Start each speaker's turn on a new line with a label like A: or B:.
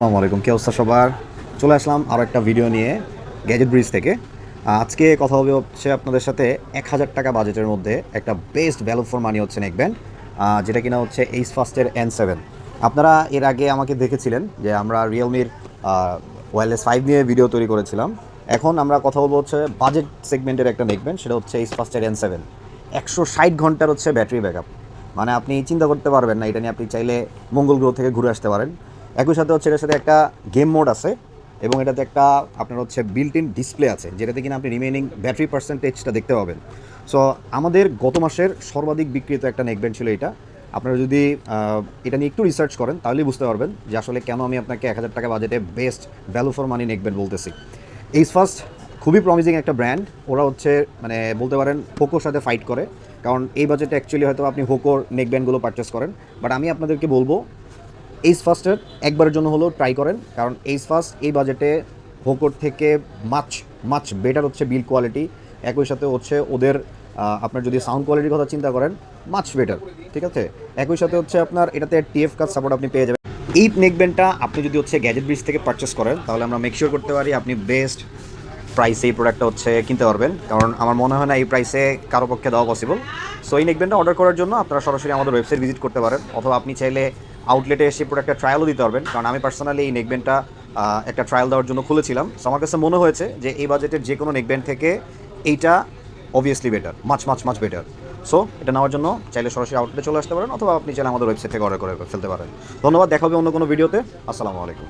A: আসসালামু আলাইকুম, কি অবস্থা সবার? চলে আসলাম আরও একটা ভিডিও নিয়ে গ্যাজেট ব্রিজ থেকে। আজকে কথা হবে হচ্ছে আপনাদের সাথে 1000 টাকা বাজেটের মধ্যে একটা বেস্ট ভ্যালু ফর মানি হচ্ছে নেকব্যান্ড, যেটা কিনা হচ্ছে এইচ ফাস্টের N7। আপনারা এর আগে আমাকে দেখেছিলেন যে আমরা রিয়েলমির ওয়্যারলেস 5 নিয়ে ভিডিও তৈরি করেছিলাম। এখন আমরা কথা বলবো হচ্ছে বাজেট সেগমেন্টের একটা নেকব্যান্ড, সেটা হচ্ছে এইচ ফাস্টের N7। 160 ঘন্টার হচ্ছে ব্যাটারি ব্যাকআপ, মানে আপনি চিন্তা করতে পারবেন না, এটা নিয়ে আপনি চাইলে মঙ্গল গ্রহ থেকে ঘুরে আসতে পারেন। একই সাথে হচ্ছে এটার সাথে একটা গেম মোড আছে এবং এটাতে একটা আপনার হচ্ছে বিল্ট ইন ডিসপ্লে আছে, যেটাতে কিনা আপনি রিমেইনিং ব্যাটারি পার্সেন্টেজটা দেখতে পাবেন। সো আমাদের গত মাসের সর্বাধিক বিক্রিত একটা নেকব্যান্ড ছিল এটা। আপনারা যদি এটা নিয়ে একটু রিসার্চ করেন তাহলেই বুঝতে পারবেন যে আসলে কেন আমি আপনাকে 1000 টাকা বাজেটে best value for money neckband বলতেছি। এইচ ফার্স্ট খুবই প্রমিজিং একটা ব্র্যান্ড। ওরা হচ্ছে মানে বলতে পারেন হোকোর সাথে ফাইট করে, কারণ এই বাজেটে অ্যাকচুয়ালি হয়তো আপনি হোকোর নেকব্যান্ডগুলো পারচেস করেন, বাট আমি আপনাদেরকে বলবো এইচ ফার্স্টের একবারের জন্য হলেও ট্রাই করেন, কারণ এইচ ফার্স্ট এই বাজেটে হোকোর থেকে মাচ মাচ বেটার হচ্ছে বিল্ড কোয়ালিটি। একই সাথে হচ্ছে ওদের আপনার যদি সাউন্ড কোয়ালিটির কথা চিন্তা করেন, মাচ বেটার, ঠিক আছে। একই সাথে হচ্ছে আপনার এটাতে টিএফ কাজ সাপোর্ট আপনি পেয়ে যাবেন। এই নেকব্যান্ডটা আপনি যদি হচ্ছে গ্যাজেট ব্রিজ থেকে পারচেস করেন তাহলে আমরা মেক শিওর করতে পারি আপনি বেস্ট প্রাইসে এই প্রোডাক্টটা হচ্ছে কিনতে পারবেন, কারণ আমার মনে হয় না এই প্রাইসে কারো পক্ষে দেওয়া পসিবল। সো এই নেকব্যান্ডটা অর্ডার করার জন্য আপনারা সরাসরি আমাদের ওয়েবসাইট ভিজিট করতে পারেন, অথবা আপনি চাইলে আউটলেটে এসে প্রোডাক্টটা ট্রায়ালও দিতে পারবেন, কারণ আমি পার্সোনালি এই নেকব্যান্ডটা একটা ট্রায়াল দেওয়ার জন্য খুলেছিলাম। সো আমার কাছে মনে হয়েছে যে এই বাজেটের যে কোনো নেকব্যান্ড থেকে এইটা obviously better, much much much better. So এটা নেওয়ার জন্য চাইলে সরাসরি আউটলেটে চলে আসতে পারেন, অথবা আপনি চাইলে আমাদের ওয়েবসাইট থেকে অর্ডার করে ফেলতে পারেন। ধন্যবাদ, দেখা হবে অন্য কোনো ভিডিওতে। আসসালামু আলাইকুম।